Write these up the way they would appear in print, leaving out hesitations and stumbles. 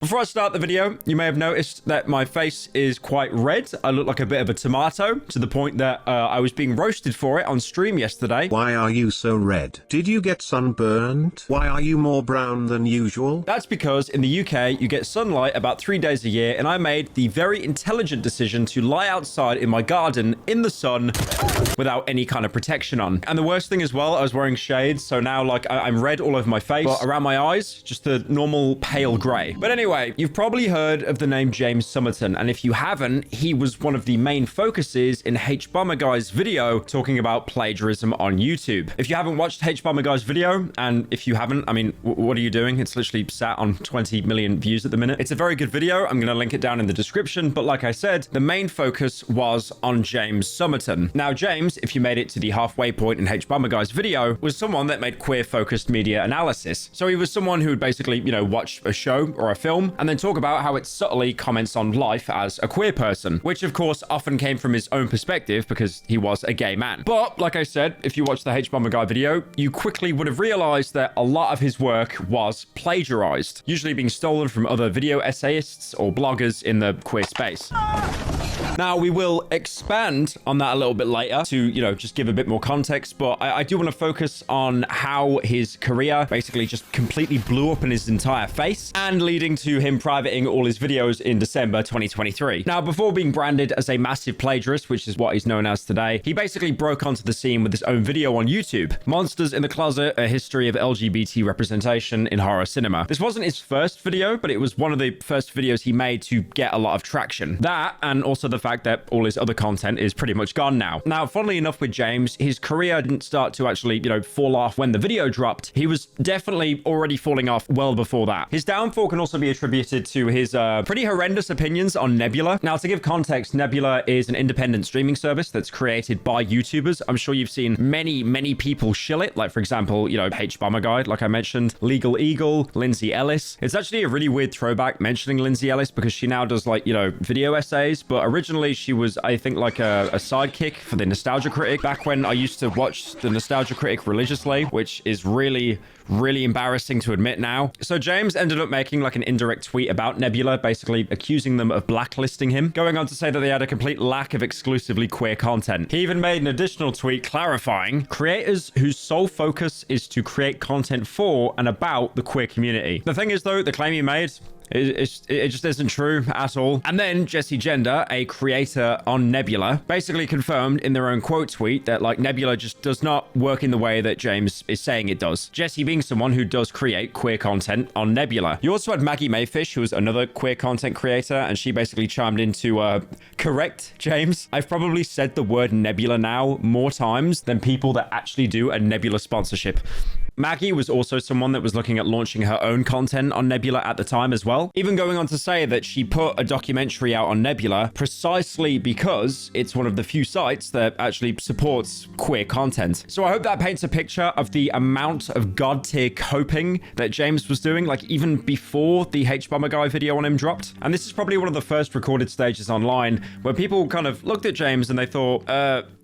Before I start the video, you may have noticed that my face is quite red. I look like a bit of a tomato, to the point that I was being roasted for it on stream yesterday. Why are you so red? Did you get sunburned? Why are you more brown than usual? That's because in the UK, you get sunlight about 3 days a year, and I made the very intelligent decision to lie outside in my garden in the sun without any kind of protection on. And the worst thing as well, I was wearing shades, so now like I'm red all over my face, but around my eyes, just the normal pale gray. But anyway, you've probably heard of the name James Somerton, and if you haven't, he was one of the main focuses in H-Bomber-Guy's video talking about plagiarism on YouTube. If you haven't watched H-Bomber-Guy's video, and if you haven't, I mean, what are you doing? It's literally sat on 20 million views at the minute. It's a very good video. I'm going to link it down in the description, but like I said, the main focus was on James Somerton. Now, James, if you made it to the halfway point in H-Bomber-Guy's video, was someone that made queer-focused media analysis. So he was someone who would basically, you know, watch a show or a film and then talk about how it subtly comments on life as a queer person, which of course often came from his own perspective because he was a gay man. But like I said, if you watch the H-Bomber Guy video, you quickly would have realized that a lot of his work was plagiarized, usually being stolen from other video essayists or bloggers in the queer space. Now, we will expand on that a little bit later to, you know, just give a bit more context, but I do want to focus on how his career basically just completely blew up in his entire face and leading to him privating all his videos in December 2023. Now, before being branded as a massive plagiarist, which is what he's known as today, he basically broke onto the scene with his own video on YouTube, Monsters in the Closet, a history of LGBT representation in horror cinema. This wasn't his first video, but it was one of the first videos he made to get a lot of traction. That, and also the fact that all his other content is pretty much gone now. Now, funnily enough with James, his career didn't start to actually, you know, fall off when the video dropped. He was definitely already falling off well before that. His downfall can also be attributed to his pretty horrendous opinions on Nebula. Now, to give context, Nebula is an independent streaming service that's created by YouTubers. I'm sure you've seen many people shill it. Like, for example, you know, H-Bomber Guy, like I mentioned, Legal Eagle, Lindsay Ellis. It's actually a really weird throwback mentioning Lindsay Ellis because she now does like, you know, video essays, but originally she was, I think, like a sidekick for the Nostalgia Critic back when I used to watch the Nostalgia Critic religiously, which is really embarrassing to admit now. So James ended up making like an indirect tweet about Nebula, basically accusing them of blacklisting him, going on to say that they had a complete lack of exclusively queer content. He even made an additional tweet clarifying creators whose sole focus is to create content for and about the queer community. The thing is though, the claim he made, it just isn't true at all. And then Jesse Gender, a creator on Nebula, basically confirmed in their own quote tweet that like Nebula just does not work in the way that James is saying it does. Jesse being someone who does create queer content on Nebula. You also had Maggie Mayfish, who was another queer content creator, and she basically chimed in to correct James. I've probably said the word Nebula now more times than people that actually do a Nebula sponsorship. Maggie was also someone that was looking at launching her own content on Nebula at the time as well, even going on to say that she put a documentary out on Nebula precisely because it's one of the few sites that actually supports queer content. So I hope that paints a picture of the amount of god-tier coping that James was doing, like even before the H-Bomber Guy video on him dropped. And this is probably one of the first recorded stages online where people kind of looked at James and they thought,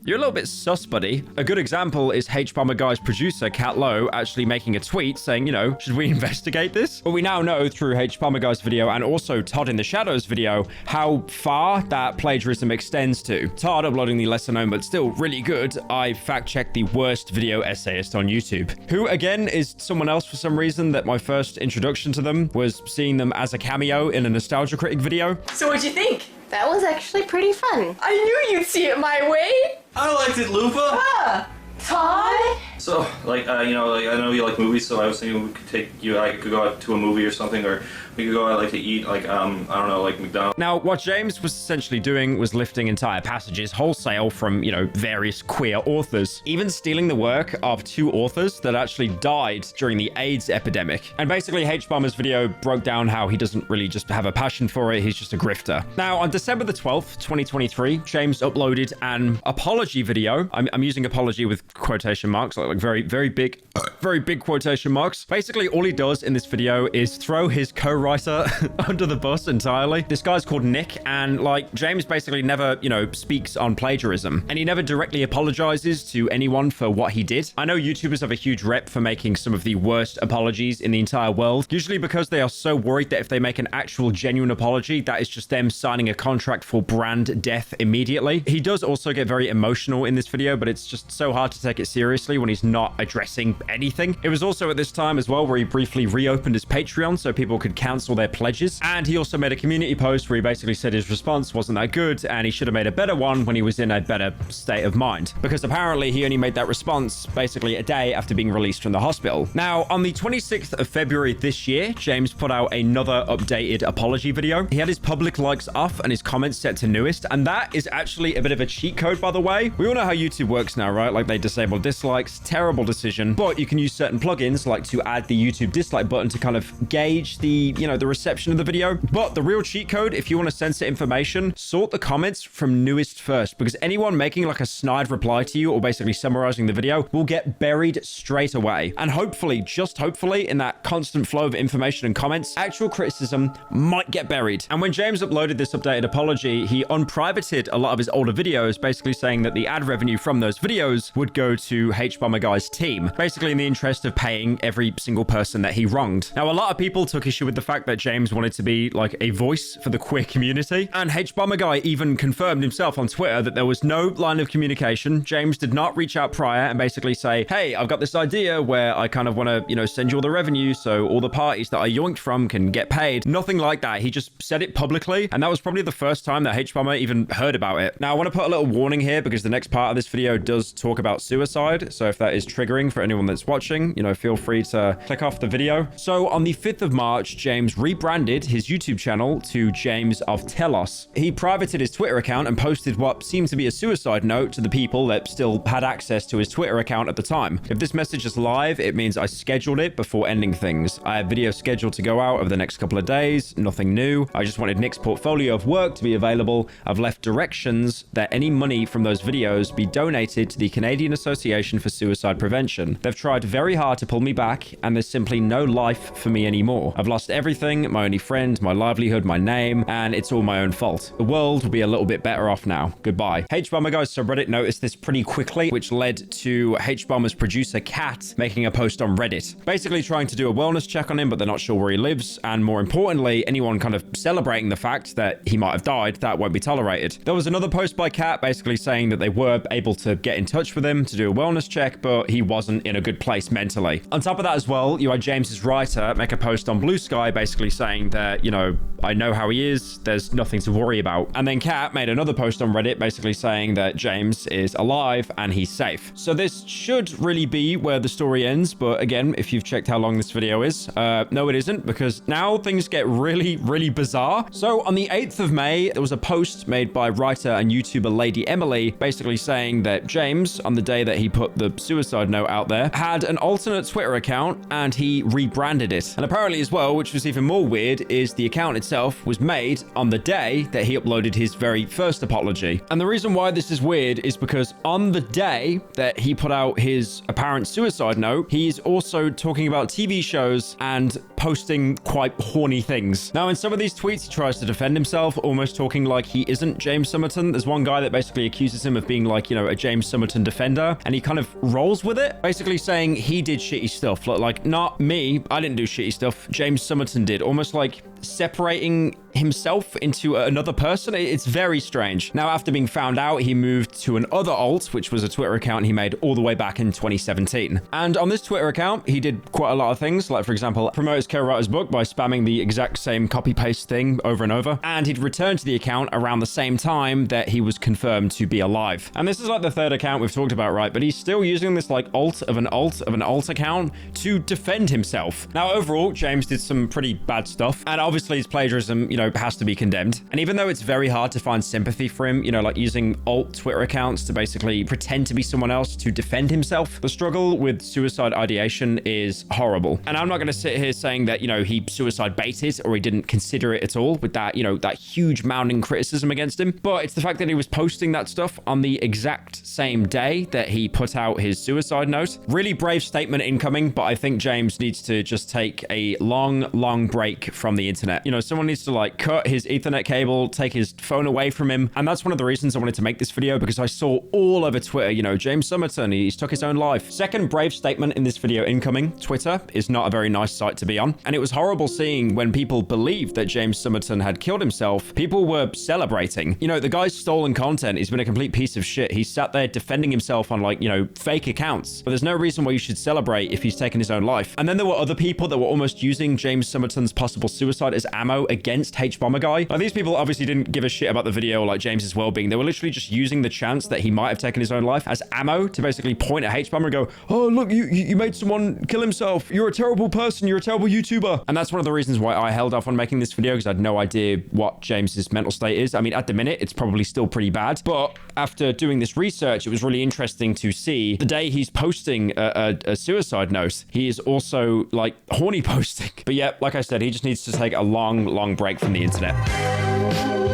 you're a little bit sus, buddy. A good example is H-Bomber Guy's producer, Kat Lowe, actually making a tweet saying, you know, should we investigate this? But we now know through H-Bomber Guy's video and also Todd in the Shadows video how far that plagiarism extends to. Todd uploading the lesser known but still really good, I fact-checked the worst video essayist on YouTube, who again is someone else for some reason that my first introduction to them was seeing them as a cameo in a Nostalgia Critic video. So what'd you think? That was actually pretty fun. I knew you'd see it my way. I liked it, Lupa. Ah, Todd? So, like, you know, like, I know you like movies, so I was thinking we could take you, I could go out to a movie or something, or we could go out, like, to eat, like, I don't know, like McDonald's. Now, what James was essentially doing was lifting entire passages wholesale from, you know, various queer authors, even stealing the work of 2 authors that actually died during the AIDS epidemic. And basically, H-Bomber's video broke down how he doesn't really just have a passion for it, he's just a grifter. Now, on December the 12th, 2023, James uploaded an apology video. I'm using apology with quotation marks, like very, very big quotation marks. Basically, all he does in this video is throw his co-writer under the bus entirely. This guy's called Nick, and like James basically never, you know, speaks on plagiarism, and he never directly apologizes to anyone for what he did. I know YouTubers have a huge rep for making some of the worst apologies in the entire world, usually because they are so worried that if they make an actual genuine apology, that is just them signing a contract for brand death immediately. He does also get very emotional in this video, but it's just so hard to take it seriously when he's not addressing anything. It was also at this time as well where he briefly reopened his Patreon so people could cancel their pledges, and he also made a community post where he basically said his response wasn't that good and he should have made a better one when he was in a better state of mind, because apparently he only made that response basically a day after being released from the hospital. Now, on the 26th of February this year, James put out another updated apology video. He had his public likes off and his comments set to newest, and that is actually a bit of a cheat code, by the way. We all know how YouTube works now, right? Like, they disable dislikes. Terrible decision, but you can use certain plugins like to add the YouTube dislike button to kind of gauge the, you know, the reception of the video. But the real cheat code, if you want to censor information, sort the comments from newest first, because anyone making like a snide reply to you or basically summarizing the video will get buried straight away. And hopefully, just hopefully, in that constant flow of information and comments, actual criticism might get buried. And when James uploaded this updated apology, he unprivated a lot of his older videos, basically saying that the ad revenue from those videos would go to H-Bomber Guy's team, basically in the interest of paying every single person that he wronged. Now, a lot of people took issue with the fact that James wanted to be like a voice for the queer community, and H-Bomber Guy even confirmed himself on Twitter that there was no line of communication. James did not reach out prior and basically say, hey, I've got this idea where I kind of want to, you know, send you all the revenue so all the parties that I yoinked from can get paid. Nothing like that. He just said it publicly, and that was probably the first time that H-Bomber even heard about it. Now, I want to put a little warning here because the next part of this video does talk about suicide, so if that is triggering for anyone that's watching, you know, feel free to click off the video. So on the 5th of March, James rebranded his YouTube channel to James of Telos. He privated his Twitter account and posted what seemed to be a suicide note to the people that still had access to his Twitter account at the time. If this message is live, it means I scheduled it before ending things. I have videos scheduled to go out over the next couple of days, nothing new. I just wanted Nick's portfolio of work to be available. I've left directions that any money from those videos be donated to the Canadian Association for Suicide Prevention. They've tried very hard to pull me back, and there's simply no life for me anymore. I've lost everything, my only friend, my livelihood, my name, and it's all my own fault. The world will be a little bit better off now. Goodbye. H-Bomber Guy's subreddit noticed this pretty quickly, which led to H-Bomber's producer, Kat, making a post on Reddit, basically trying to do a wellness check on him, but they're not sure where he lives, and more importantly, anyone kind of celebrating the fact that he might have died, that won't be tolerated. There was another post by Kat basically saying that they were able to get in touch with him to do a wellness check, but he wasn't in a good place mentally. On top of that as well, you had James's writer make a post on Blue Sky basically saying that, you know, I know how he is, there's nothing to worry about. And then Kat made another post on Reddit basically saying that James is alive and he's safe. So this should really be where the story ends, but again, if you've checked how long this video is, no, it isn't, because now things get really, really bizarre. So on the 8th of May, there was a post made by writer and YouTuber Lady Emily basically saying that James, on the day that he put the suicide note out there, had an alternate Twitter account and he rebranded it. And apparently as well, which was even more weird, is the account itself was made on the day that he uploaded his very first apology. And the reason why this is weird is because on the day that he put out his apparent suicide note, he's also talking about TV shows and posting quite horny things. Now, in some of these tweets, he tries to defend himself, almost talking like he isn't James Summerton. There's one guy that basically accuses him of being like, you know, a James Summerton defender, and he kind of rolls with it, basically saying he did shitty stuff. Like, not me, I didn't do shitty stuff, James Summerton did. Almost like separating himself into another person. It's very strange. Now, after being found out, he moved to an other alt, which was a Twitter account he made all the way back in 2017. And on this Twitter account, he did quite a lot of things, like, for example, promote his co-writer's book by spamming the exact same copy-paste thing over and over. And he'd returned to the account around the same time that he was confirmed to be alive. And this is like the third account we've talked about, right? But he's still using this like alt of an alt account to defend himself. Now, overall, James did some pretty bad stuff. And obviously, obviously his plagiarism, you know, has to be condemned. And even though it's very hard to find sympathy for him, you know, like using alt Twitter accounts to basically pretend to be someone else to defend himself, the struggle with suicide ideation is horrible. And I'm not going to sit here saying that, you know, he suicide baited or he didn't consider it at all with that, you know, that huge mounting criticism against him. But it's the fact that he was posting that stuff on the exact same day that he put out his suicide note. Really brave statement incoming, but I think James needs to just take a long break from the internet. You know, someone needs to like cut his Ethernet cable, take his phone away from him. And that's one of the reasons I wanted to make this video, because I saw all over Twitter, you know, James Somerton, he's took his own life. Second brave statement in this video incoming. Twitter is not a very nice site to be on. And it was horrible seeing when people believed that James Somerton had killed himself, people were celebrating. You know, the guy's stolen content. He's been a complete piece of shit. He's sat there defending himself on like, you know, fake accounts. But there's no reason why you should celebrate if he's taken his own life. And then there were other people that were almost using James Somerton's possible suicide as ammo against H-Bomber Guy. Now, these people obviously didn't give a shit about the video or like James's well-being. They were literally just using the chance that he might have taken his own life as ammo to basically point at H-Bomber and go, oh, look, you made someone kill himself. You're a terrible person. You're a terrible YouTuber. And that's one of the reasons why I held off on making this video, because I had no idea what James's mental state is. I mean, at the minute, it's probably still pretty bad. But after doing this research, it was really interesting to see the day he's posting a suicide note, he is also like horny posting. But yeah, like I said, he just needs to take a long break from the internet.